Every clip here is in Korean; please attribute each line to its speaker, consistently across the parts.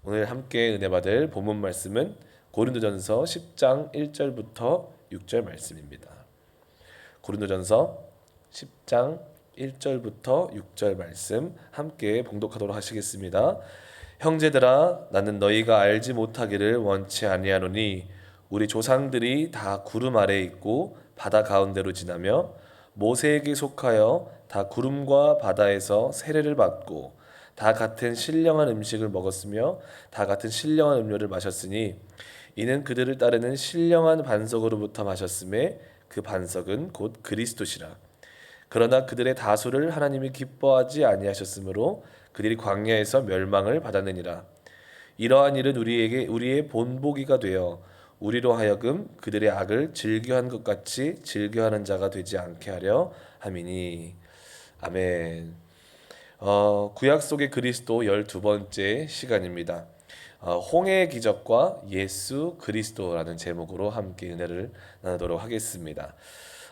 Speaker 1: 오늘 함께 은혜 받을 본문 말씀은 고린도전서 10장 1절부터 6절 말씀입니다. 고린도전서 10장 1절부터 6절 말씀 함께 봉독하도록 하시겠습니다. 형제들아, 나는 너희가 알지 못하기를 원치 아니하노니 우리 조상들이 다 구름 아래에 있고 바다 가운데로 지나며 모세에게 속하여 다 구름과 바다에서 세례를 받고 다 같은 신령한 음식을 먹었으며 다 같은 신령한 음료를 마셨으니 이는 그들을 따르는 신령한 반석으로부터 마셨음에 그 반석은 곧 그리스도시라. 그러나 그들의 다수를 하나님이 기뻐하지 아니하셨으므로 그들이 광야에서 멸망을 받았느니라. 이러한 일은 우리의 본보기가 되어 우리로 하여금 그들의 악을 즐겨한 것 같이 즐겨하는 자가 되지 않게 하려 함이니. 아멘. 구약 속의 그리스도 12번째 시간입니다. 홍해의 기적과 예수 그리스도라는 제목으로 함께 은혜를 나누도록 하겠습니다.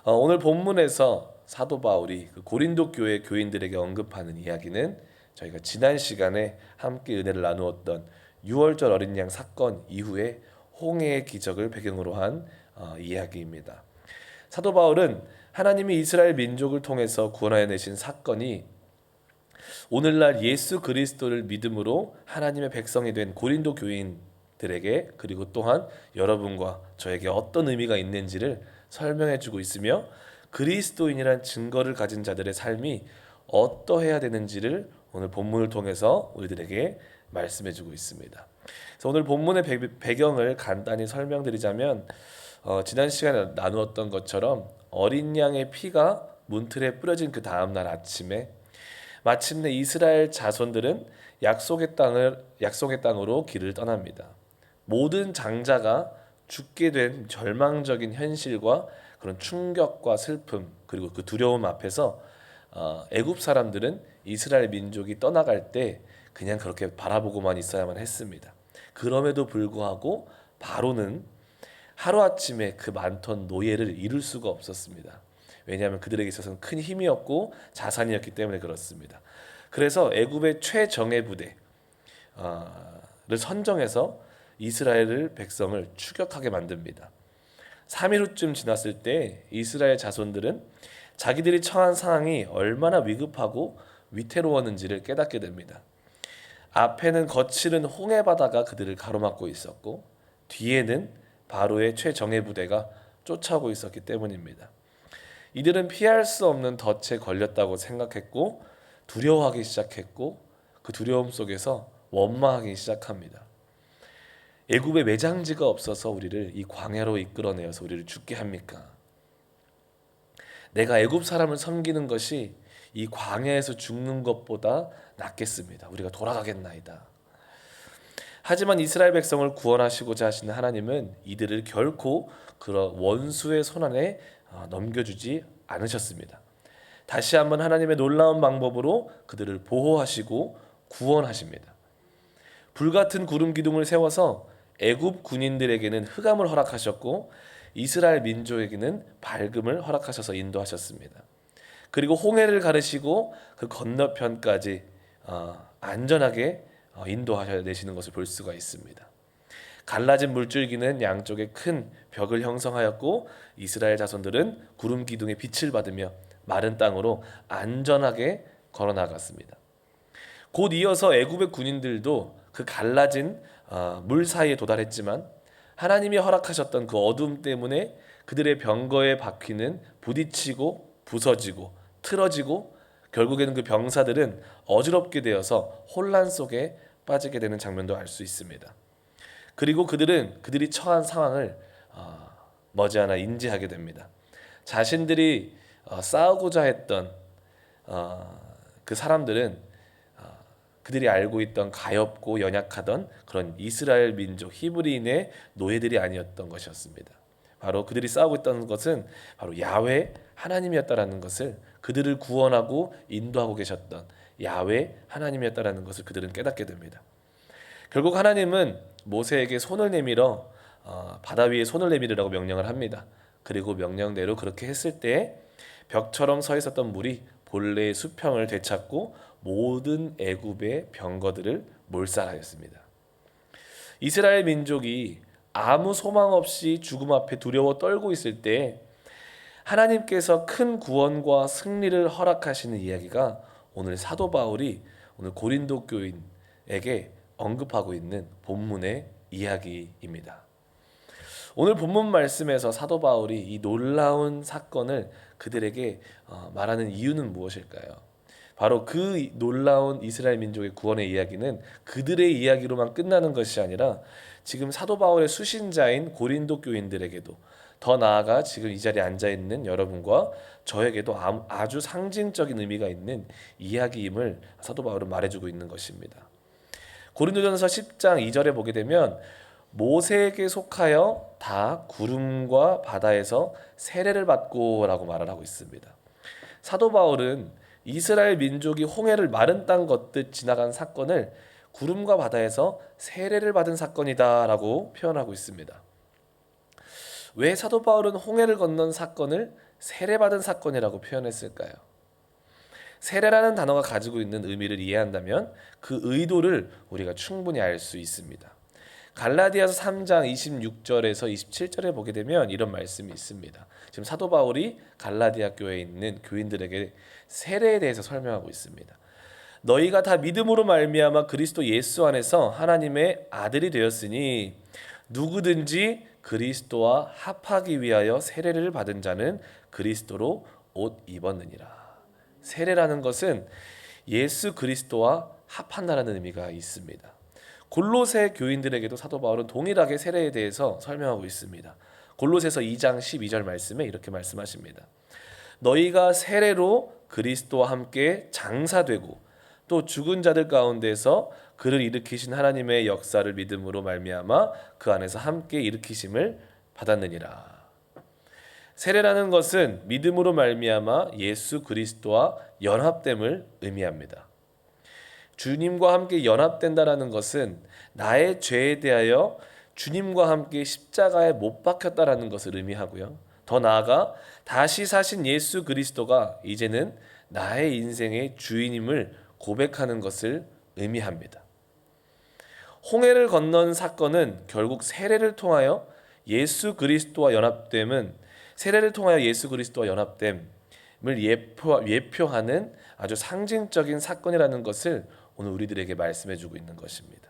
Speaker 1: 오늘 본문에서 사도 바울이 그 고린도 교회 교인들에게 언급하는 이야기는 저희가 지난 시간에 함께 은혜를 나누었던 6월절 어린 양 사건 이후에 홍해의 기적을 배경으로 한 이야기입니다. 사도 바울은 하나님이 이스라엘 민족을 통해서 구원하여 내신 사건이 오늘날 예수 그리스도를 믿음으로 하나님의 백성이 된 고린도 교인들에게 그리고 또한 여러분과 저에게 어떤 의미가 있는지를 설명해 주고 있으며 그리스도인이란 증거를 가진 자들의 삶이 어떠해야 되는지를 오늘 본문을 통해서 우리들에게 말씀해 주고 있습니다. 그래서 오늘 본문의 배경을 간단히 설명드리자면 지난 시간에 나누었던 것처럼 어린 양의 피가 문틀에 뿌려진 그 다음날 아침에 마침내 이스라엘 자손들은 약속의 땅으로 길을 떠납니다. 모든 장자가 죽게 된 절망적인 현실과 그런 충격과 슬픔 그리고 그 두려움 앞에서 애굽 사람들은 이스라엘 민족이 떠나갈 때 그냥 그렇게 바라보고만 있어야만 했습니다. 그럼에도 불구하고 바로는 하루아침에 그 많던 노예를 이룰 수가 없었습니다. 왜냐하면 그들에게 있어서는 큰 힘이었고 자산이었기 때문에 그렇습니다. 그래서 애굽의 최정예 부대를 선정해서 이스라엘 백성을 추격하게 만듭니다. 3일 후쯤 지났을 때 이스라엘 자손들은 자기들이 처한 상황이 얼마나 위급하고 위태로웠는지를 깨닫게 됩니다. 앞에는 거칠은 홍해 바다가 그들을 가로막고 있었고 뒤에는 바로의 최정예 부대가 쫓아오고 있었기 때문입니다. 이들은 피할 수 없는 덫에 걸렸다고 생각했고 두려워하기 시작했고 그 두려움 속에서 원망하기 시작합니다. 애굽에 매장지가 없어서 우리를 이 광야로 이끌어내어서 우리를 죽게 합니까? 내가 애굽 사람을 섬기는 것이 이 광야에서 죽는 것보다 낫겠습니다. 우리가 돌아가겠나이다. 하지만 이스라엘 백성을 구원하시고자 하시는 하나님은 이들을 결코 그런 원수의 손안에 넘겨주지 않으셨습니다. 다시 한번 하나님의 놀라운 방법으로 그들을 보호하시고 구원하십니다. 불같은 구름 기둥을 세워서 애굽 군인들에게는 흑암을 허락하셨고 이스라엘 민족에게는 밝음을 허락하셔서 인도하셨습니다. 그리고 홍해를 가르시고 그 건너편까지 안전하게 인도하셔야 되시는 것을 볼 수가 있습니다. 갈라진 물줄기는 양쪽에 큰 벽을 형성하였고 이스라엘 자손들은 구름 기둥의 빛을 받으며 마른 땅으로 안전하게 걸어 나갔습니다. 곧 이어서 애굽의 군인들도 그 갈라진 물 사이에 도달했지만 하나님이 허락하셨던 그 어둠 때문에 그들의 병거의 바퀴는 부딪히고 부서지고 틀어지고 결국에는 그 병사들은 어지럽게 되어서 혼란 속에 빠지게 되는 장면도 알 수 있습니다. 그리고 그들이 처한 상황을 머지않아 인지하게 됩니다. 자신들이 싸우고자 했던 그 사람들은 그들이 알고 있던 가엾고 연약하던 그런 이스라엘 민족 히브리인의 노예들이 아니었던 것이었습니다. 바로 그들이 싸우고 있던 것은 바로 야훼 하나님이었다라는 것을, 그들을 구원하고 인도하고 계셨던 야훼 하나님이었다라는 것을 그들은 깨닫게 됩니다. 결국 하나님은 모세에게 손을 내밀어 바다 위에 손을 내밀으라고 명령을 합니다. 그리고 명령대로 그렇게 했을 때 벽처럼 서 있었던 물이 본래의 수평을 되찾고 모든 애굽의 병거들을 몰살하였습니다. 이스라엘 민족이 아무 소망 없이 죽음 앞에 두려워 떨고 있을 때 하나님께서 큰 구원과 승리를 허락하시는 이야기가 오늘 사도 바울이 오늘 고린도 교인에게 언급하고 있는 본문의 이야기입니다. 오늘 본문 말씀에서 사도 바울이 이 놀라운 사건을 그들에게 말하는 이유는 무엇일까요? 바로 그 놀라운 이스라엘 민족의 구원의 이야기는 그들의 이야기로만 끝나는 것이 아니라 지금 사도 바울의 수신자인 고린도 교인들에게도, 더 나아가 지금 이 자리에 앉아 있는 여러분과 저에게도 아주 상징적인 의미가 있는 이야기임을 사도 바울은 말해주고 있는 것입니다. 고린도전서 10장 2절에 보게 되면 모세에게 속하여 다 구름과 바다에서 세례를 받고라고 말을 하고 있습니다. 사도 바울은 이스라엘 민족이 홍해를 마른 땅 걷듯 지나간 사건을 구름과 바다에서 세례를 받은 사건이다라고 표현하고 있습니다. 왜 사도 바울은 홍해를 건넌 사건을 세례받은 사건이라고 표현했을까요? 세례라는 단어가 가지고 있는 의미를 이해한다면 그 의도를 우리가 충분히 알 수 있습니다. 갈라디아서 3장 26절에서 27절에 보게 되면 이런 말씀이 있습니다. 지금 사도 바울이 갈라디아 교회에 있는 교인들에게 세례에 대해서 설명하고 있습니다. 너희가 다 믿음으로 말미암아 그리스도 예수 안에서 하나님의 아들이 되었으니 누구든지 그리스도와 합하기 위하여 세례를 받은 자는 그리스도로 옷 입었느니라. 세례라는 것은 예수 그리스도와 합한다라는 의미가 있습니다. 골로새 교인들에게도 사도 바울은 동일하게 세례에 대해서 설명하고 있습니다. 골로새서 2장 12절 말씀에 이렇게 말씀하십니다. 너희가 세례로 그리스도와 함께 장사되고 또 죽은 자들 가운데서 그를 일으키신 하나님의 역사를 믿음으로 말미암아 그 안에서 함께 일으키심을 받았느니라. 세례라는 것은 믿음으로 말미암아 예수 그리스도와 연합됨을 의미합니다. 주님과 함께 연합된다라는 것은 나의 죄에 대하여 주님과 함께 십자가에 못 박혔다라는 것을 의미하고요. 더 나아가 다시 사신 예수 그리스도가 이제는 나의 인생의 주인임을 고백하는 것을 의미합니다. 홍해를 건넌 사건은 결국 세례를 통하여 예수 그리스도와 연합됨을 예표하는 아주 상징적인 사건이라는 것을 오늘 우리들에게 말씀해주고 있는 것입니다.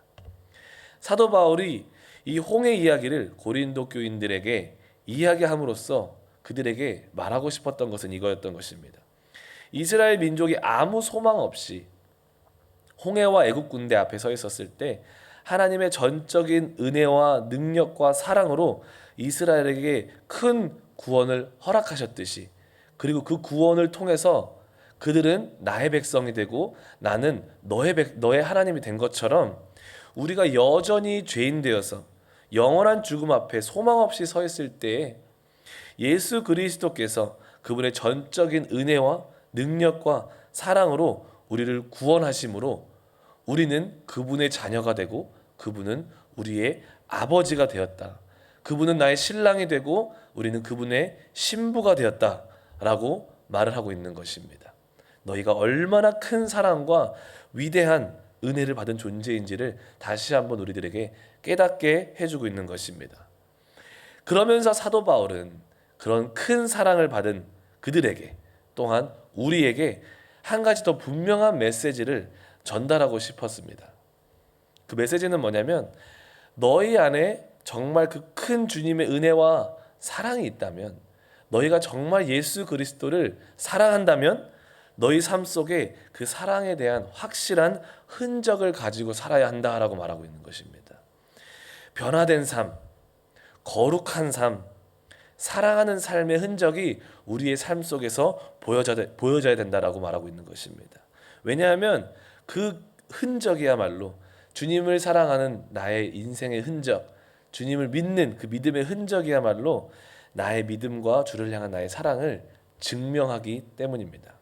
Speaker 1: 사도 바울이 이 홍해 이야기를 고린도 교인들에게 이야기함으로써 그들에게 말하고 싶었던 것은 이거였던 것입니다. 이스라엘 민족이 아무 소망 없이 홍해와 애국 군대 앞에 서 있었을 때 하나님의 전적인 은혜와 능력과 사랑으로 이스라엘에게 큰 구원을 허락하셨듯이, 그리고 그 구원을 통해서 그들은 나의 백성이 되고 나는 너의 하나님이 된 것처럼 우리가 여전히 죄인 되어서 영원한 죽음 앞에 소망 없이 서 있을 때에 예수 그리스도께서 그분의 전적인 은혜와 능력과 사랑으로 우리를 구원하심으로 우리는 그분의 자녀가 되고 그분은 우리의 아버지가 되었다. 그분은 나의 신랑이 되고 우리는 그분의 신부가 되었다라고 말을 하고 있는 것입니다. 너희가 얼마나 큰 사랑과 위대한 은혜를 받은 존재인지를 다시 한번 우리들에게 깨닫게 해주고 있는 것입니다. 그러면서 사도 바울은 그런 큰 사랑을 받은 그들에게 또한 우리에게 한 가지 더 분명한 메시지를 전달하고 싶었습니다. 그 메시지는 뭐냐면 너희 안에 정말 그 큰 주님의 은혜와 사랑이 있다면, 너희가 정말 예수 그리스도를 사랑한다면 너희 삶 속에 그 사랑에 대한 확실한 흔적을 가지고 살아야 한다라고 말하고 있는 것입니다. 변화된 삶, 거룩한 삶, 사랑하는 삶의 흔적이 우리의 삶 속에서 보여져야 된다라고 말하고 있는 것입니다. 왜냐하면 그 흔적이야말로 주님을 사랑하는 나의 인생의 흔적, 주님을 믿는 그 믿음의 흔적이야말로 나의 믿음과 주를 향한 나의 사랑을 증명하기 때문입니다.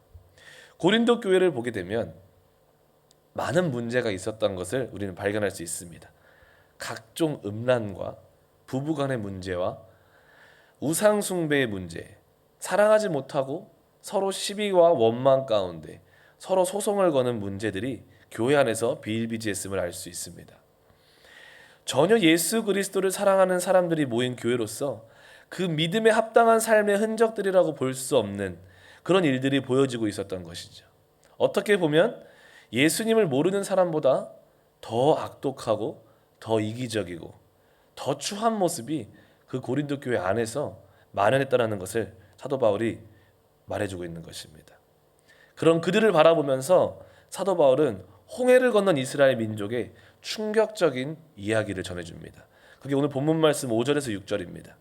Speaker 1: 고린도 교회를 보게 되면 많은 문제가 있었던 것을 우리는 발견할 수 있습니다. 각종 음란과 부부간의 문제와 우상 숭배의 문제, 사랑하지 못하고 서로 시비와 원망 가운데 서로 소송을 거는 문제들이 교회 안에서 비일비재했음을 알 수 있습니다. 전혀 예수 그리스도를 사랑하는 사람들이 모인 교회로서 그 믿음에 합당한 삶의 흔적들이라고 볼 수 없는 그런 일들이 보여지고 있었던 것이죠. 어떻게 보면 예수님을 모르는 사람보다 더 악독하고 더 이기적이고 더 추한 모습이 그 고린도 교회 안에서 만연했다는 것을 사도 바울이 말해주고 있는 것입니다. 그런 그들을 바라보면서 사도 바울은 홍해를 건넌 이스라엘 민족의 충격적인 이야기를 전해줍니다. 그게 오늘 본문 말씀 5절에서 6절입니다.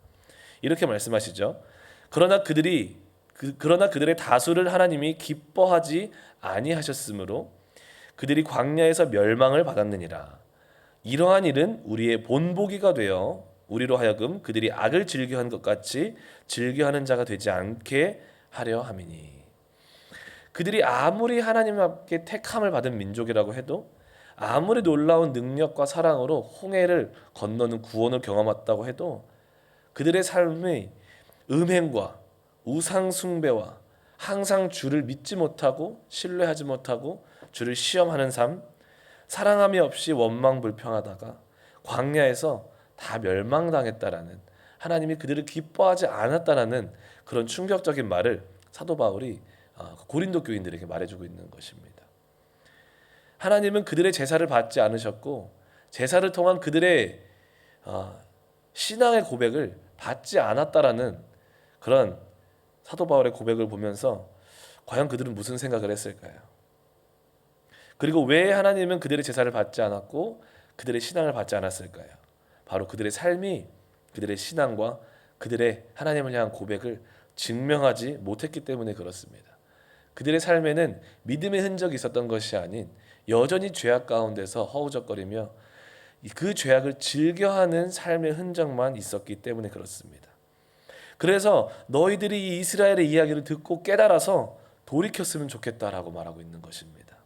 Speaker 1: 이렇게 말씀하시죠. 그러나 그들의 다수를 하나님이 기뻐하지 아니하셨으므로 그들이 광야에서 멸망을 받았느니라. 이러한 일은 우리의 본보기가 되어 우리로 하여금 그들이 악을 즐겨한 것 같이 즐겨하는 자가 되지 않게 하려 함이니. 그들이 아무리 하나님 앞에 택함을 받은 민족이라고 해도 아무리 놀라운 능력과 사랑으로 홍해를 건너는 구원을 경험했다고 해도 그들의 삶의 음행과 우상 숭배와 항상 주를 믿지 못하고 신뢰하지 못하고 주를 시험하는 삶, 사랑함이 없이 원망불평하다가 광야에서 다 멸망당했다라는, 하나님이 그들을 기뻐하지 않았다라는 그런 충격적인 말을 사도 바울이 고린도 교인들에게 말해주고 있는 것입니다. 하나님은 그들의 제사를 받지 않으셨고 제사를 통한 그들의 신앙의 고백을 받지 않았다라는 그런 사도 바울의 고백을 보면서 과연 그들은 무슨 생각을 했을까요? 그리고 왜 하나님은 그들의 제사를 받지 않았고 그들의 신앙을 받지 않았을까요? 바로 그들의 삶이 그들의 신앙과 그들의 하나님을 향한 고백을 증명하지 못했기 때문에 그렇습니다. 그들의 삶에는 믿음의 흔적이 있었던 것이 아닌 여전히 죄악 가운데서 허우적거리며 그 죄악을 즐겨하는 삶의 흔적만 있었기 때문에 그렇습니다. 그래서 너희들이 이 이스라엘의 이야기를 듣고 깨달아서 돌이켰으면 좋겠다라고 말하고 있는 것입니다.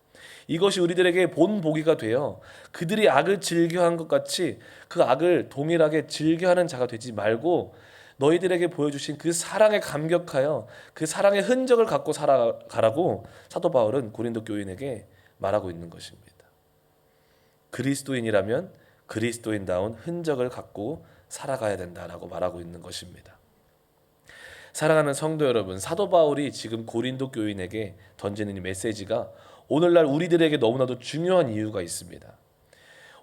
Speaker 1: 이것이 우리들에게 본보기가 되어 그들이 악을 즐겨한 것 같이 그 악을 동일하게 즐겨하는 자가 되지 말고 너희들에게 보여주신 그 사랑에 감격하여 그 사랑의 흔적을 갖고 살아가라고 사도 바울은 고린도 교인에게 말하고 있는 것입니다. 그리스도인이라면 그리스도인다운 흔적을 갖고 살아가야 된다라고 말하고 있는 것입니다. 사랑하는 성도 여러분, 사도 바울이 지금 고린도 교인에게 던지는 이 메시지가 오늘날 우리들에게 너무나도 중요한 이유가 있습니다.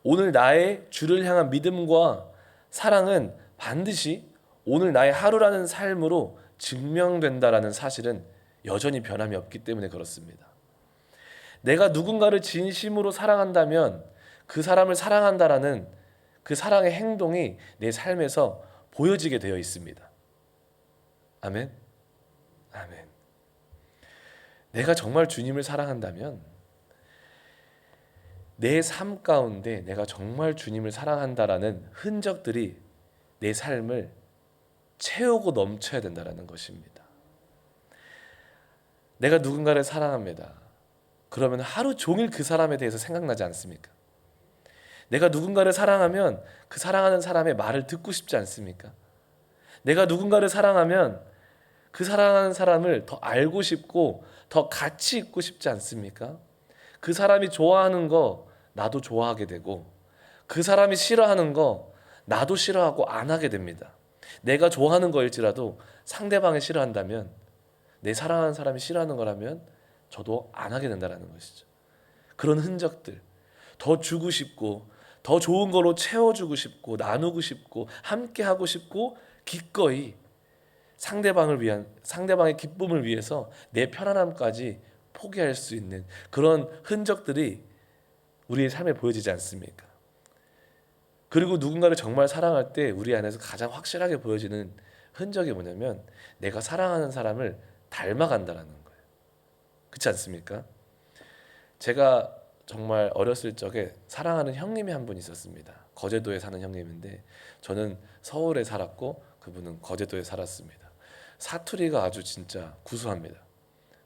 Speaker 1: 오늘 나의 주를 향한 믿음과 사랑은 반드시 오늘 나의 하루라는 삶으로 증명된다라는 사실은 여전히 변함이 없기 때문에 그렇습니다. 내가 누군가를 진심으로 사랑한다면 그 사람을 사랑한다라는 그 사랑의 행동이 내 삶에서 보여지게 되어 있습니다. 아멘. 아멘. 내가 정말 주님을 사랑한다면 내 삶 가운데 내가 정말 주님을 사랑한다라는 흔적들이 내 삶을 채우고 넘쳐야 된다라는 것입니다. 내가 누군가를 사랑합니다. 그러면 하루 종일 그 사람에 대해서 생각나지 않습니까? 내가 누군가를 사랑하면 그 사랑하는 사람의 말을 듣고 싶지 않습니까? 내가 누군가를 사랑하면 그 사랑하는 사람을 더 알고 싶고 더 같이 있고 싶지 않습니까? 그 사람이 좋아하는 거 나도 좋아하게 되고 그 사람이 싫어하는 거 나도 싫어하고 안 하게 됩니다. 내가 좋아하는 거일지라도 상대방이 싫어한다면, 내 사랑하는 사람이 싫어하는 거라면 저도 안 하게 된다는 것이죠. 그런 흔적들, 더 주고 싶고 더 좋은 거로 채워주고 싶고 나누고 싶고 함께 하고 싶고 기꺼이 상대방의 기쁨을 위해서 내 편안함까지 포기할 수 있는 그런 흔적들이 우리의 삶에 보여지지 않습니까? 그리고 누군가를 정말 사랑할 때 우리 안에서 가장 확실하게 보여지는 흔적이 뭐냐면 내가 사랑하는 사람을 닮아간다는 거예요. 그렇지 않습니까? 제가 정말 어렸을 적에 사랑하는 형님이 한 분 있었습니다. 거제도에 사는 형님인데 저는 서울에 살았고 그분은 거제도에 살았습니다. 사투리가 아주 진짜 구수합니다.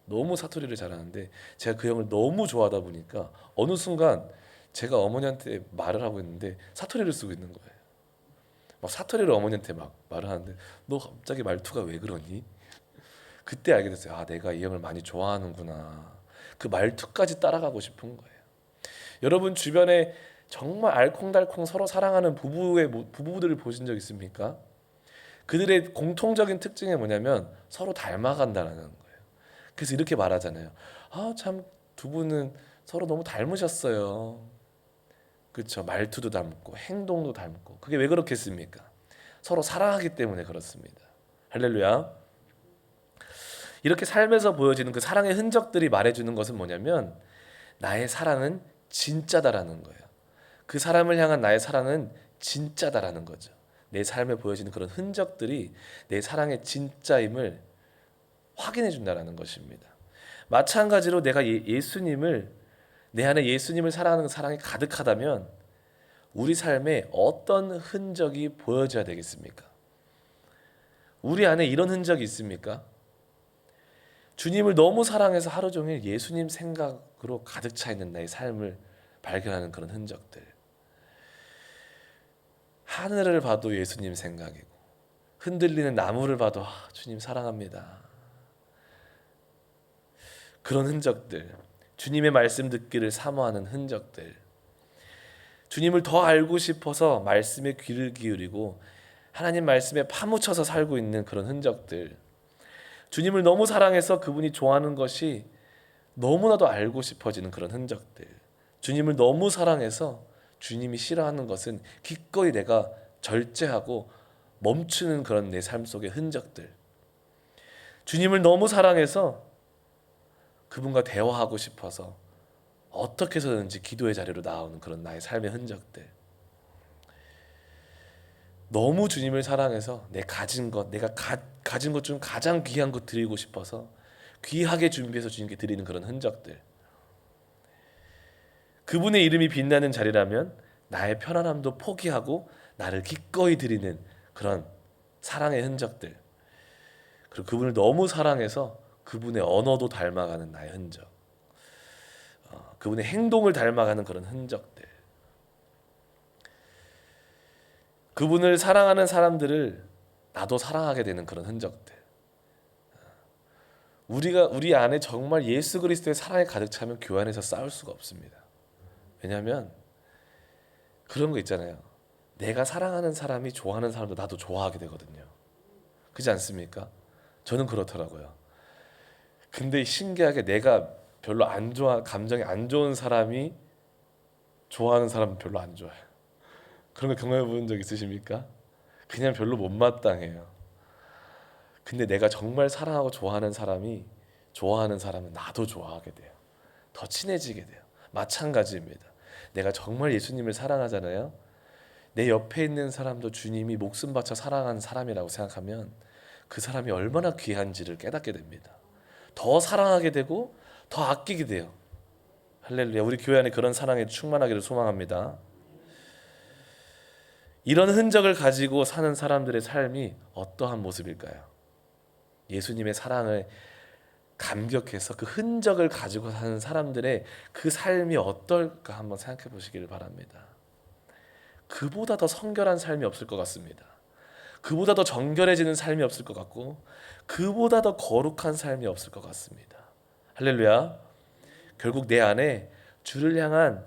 Speaker 1: 너무 사투리를 잘하는데 제가 그 형을 너무 좋아하다 보니까 어느 순간 제가 어머니한테 말을 하고 있는데 사투리를 쓰고 있는 거예요. 막 사투리를 어머니한테 막 말을 하는데 너 갑자기 말투가 왜 그러니? 그때 알게 됐어요. 아, 내가 이 형을 많이 좋아하는구나. 그 말투까지 따라가고 싶은 거예요. 여러분 주변에 정말 알콩달콩 서로 사랑하는 부부들을 보신 적 있습니까? 그들의 공통적인 특징이 뭐냐면 서로 닮아간다는 거예요. 그래서 이렇게 말하잖아요. 아, 참 두 분은 서로 너무 닮으셨어요. 그렇죠. 말투도 닮고 행동도 닮고. 그게 왜 그렇겠습니까? 서로 사랑하기 때문에 그렇습니다. 할렐루야. 이렇게 삶에서 보여지는 그 사랑의 흔적들이 말해주는 것은 뭐냐면 나의 사랑은 진짜다라는 거예요. 그 사람을 향한 나의 사랑은 진짜다라는 거죠. 내 삶에 보여지는 그런 흔적들이 내 사랑의 진짜임을 확인해 준다라는 것입니다. 마찬가지로 내가 예수님을 내 안에 예수님을 사랑하는 사랑이 가득하다면 우리 삶에 어떤 흔적이 보여져야 되겠습니까? 우리 안에 이런 흔적이 있습니까? 주님을 너무 사랑해서 하루 종일 예수님 생각으로 가득 차 있는 나의 삶을 발견하는 그런 흔적들. 하늘을 봐도 예수님 생각이고 흔들리는 나무를 봐도 주님 사랑합니다. 그런 흔적들, 주님의 말씀 듣기를 사모하는 흔적들, 주님을 더 알고 싶어서 말씀에 귀를 기울이고 하나님 말씀에 파묻혀서 살고 있는 그런 흔적들, 주님을 너무 사랑해서 그분이 좋아하는 것이 너무나도 알고 싶어지는 그런 흔적들, 주님을 너무 사랑해서 주님이 싫어하는 것은 기꺼이 내가 절제하고 멈추는 그런 내 삶 속의 흔적들, 주님을 너무 사랑해서 그분과 대화하고 싶어서 어떻게 해서든지 기도의 자리로 나오는 그런 나의 삶의 흔적들, 너무 주님을 사랑해서 내 가진 것, 내가 가진 것 중 가장 귀한 것 드리고 싶어서 귀하게 준비해서 주님께 드리는 그런 흔적들, 그분의 이름이 빛나는 자리라면 나의 편안함도 포기하고 나를 기꺼이 드리는 그런 사랑의 흔적들, 그리고 그분을 너무 사랑해서 그분의 언어도 닮아가는 나의 흔적, 그분의 행동을 닮아가는 그런 흔적들, 그분을 사랑하는 사람들을 나도 사랑하게 되는 그런 흔적들. 우리 안에 정말 예수 그리스도의 사랑이 가득 차면 교회 안에서 싸울 수가 없습니다. 왜냐하면 그런 거 있잖아요. 내가 사랑하는 사람이 좋아하는 사람도 나도 좋아하게 되거든요. 그렇지 않습니까? 저는 그렇더라고요. 근데 신기하게 내가 별로 안 좋아, 감정이 안 좋은 사람이 좋아하는 사람은 별로 안 좋아요. 그런 거 경험해 본 적 있으십니까? 그냥 별로 못마땅해요. 근데 내가 정말 사랑하고 좋아하는 사람은 나도 좋아하게 돼요. 더 친해지게 돼요. 마찬가지입니다. 내가 정말 예수님을 사랑하잖아요. 내 옆에 있는 사람도 주님이 목숨 바쳐 사랑하는 사람이라고 생각하면 그 사람이 얼마나 귀한지를 깨닫게 됩니다. 더 사랑하게 되고 더 아끼게 돼요. 할렐루야. 우리 교회 안에 그런 사랑에 충만하기를 소망합니다. 이런 흔적을 가지고 사는 사람들의 삶이 어떠한 모습일까요? 예수님의 사랑을 감격해서 그 흔적을 가지고 사는 사람들의 그 삶이 어떨까 한번 생각해 보시기를 바랍니다. 그보다 더 성결한 삶이 없을 것 같습니다. 그보다 더 정결해지는 삶이 없을 것 같고 그보다 더 거룩한 삶이 없을 것 같습니다. 할렐루야. 결국 내 안에 주를 향한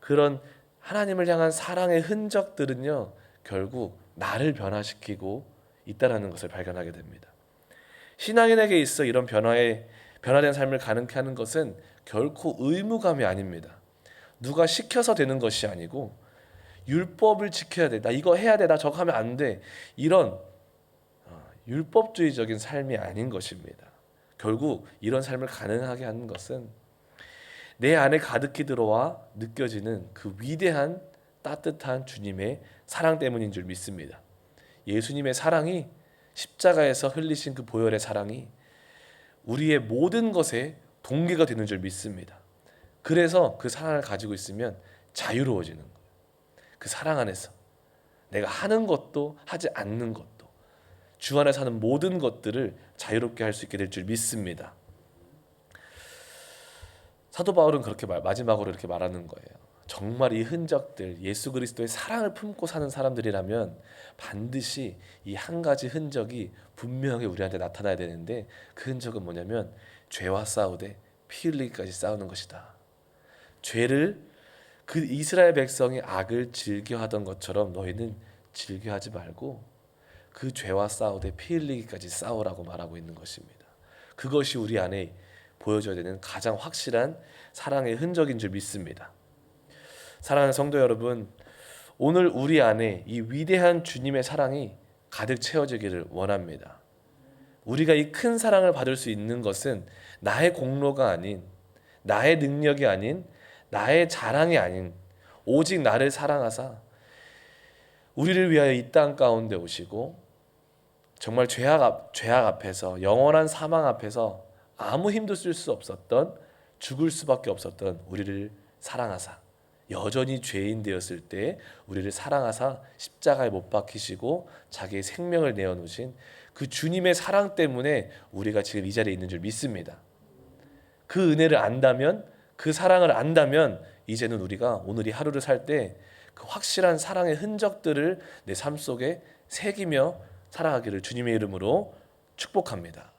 Speaker 1: 그런 하나님을 향한 사랑의 흔적들은요, 결국 나를 변화시키고 있다라는 것을 발견하게 됩니다. 신앙인에게 있어 이런 변화된 삶을 가능케 하는 것은 결코 의무감이 아닙니다. 누가 시켜서 되는 것이 아니고 율법을 지켜야 돼. 나 이거 해야 돼. 나 저거 하면 안 돼. 이런 율법주의적인 삶이 아닌 것입니다. 결국 이런 삶을 가능하게 하는 것은 내 안에 가득히 들어와 느껴지는 그 위대한 따뜻한 주님의 사랑 때문인 줄 믿습니다. 예수님의 사랑이 십자가에서 흘리신 그 보혈의 사랑이 우리의 모든 것에 동기가 되는 줄 믿습니다. 그래서 그 사랑을 가지고 있으면 자유로워지는 거예요. 그 사랑 안에서 내가 하는 것도 하지 않는 것도 주 안에 사는 모든 것들을 자유롭게 할 수 있게 될 줄 믿습니다. 사도 바울은 그렇게 마지막으로 이렇게 말하는 거예요. 정말 이 흔적들, 예수 그리스도의 사랑을 품고 사는 사람들이라면 반드시 이 한 가지 흔적이 분명히 우리한테 나타나야 되는데 그 흔적은 뭐냐면 죄와 싸우되 피 흘리기까지 싸우는 것이다. 죄를 그 이스라엘 백성이 악을 즐겨하던 것처럼 너희는 즐겨하지 말고 그 죄와 싸우되 피 흘리기까지 싸우라고 말하고 있는 것입니다. 그것이 우리 안에 보여져야 되는 가장 확실한 사랑의 흔적인 줄 믿습니다. 사랑하는 성도 여러분, 오늘 우리 안에 이 위대한 주님의 사랑이 가득 채워지기를 원합니다. 우리가 이 큰 사랑을 받을 수 있는 것은 나의 공로가 아닌, 나의 능력이 아닌, 나의 자랑이 아닌, 오직 나를 사랑하사 우리를 위하여 이 땅 가운데 오시고 정말 죄악 앞에서, 영원한 사망 앞에서 아무 힘도 쓸 수 없었던, 죽을 수밖에 없었던 우리를 사랑하사, 여전히 죄인 되었을 때 우리를 사랑하사 십자가에 못 박히시고 자기의 생명을 내어놓으신 그 주님의 사랑 때문에 우리가 지금 이 자리에 있는 줄 믿습니다. 그 은혜를 안다면, 그 사랑을 안다면 이제는 우리가 오늘 이 하루를 살 때 그 확실한 사랑의 흔적들을 내 삶 속에 새기며 살아가기를 주님의 이름으로 축복합니다.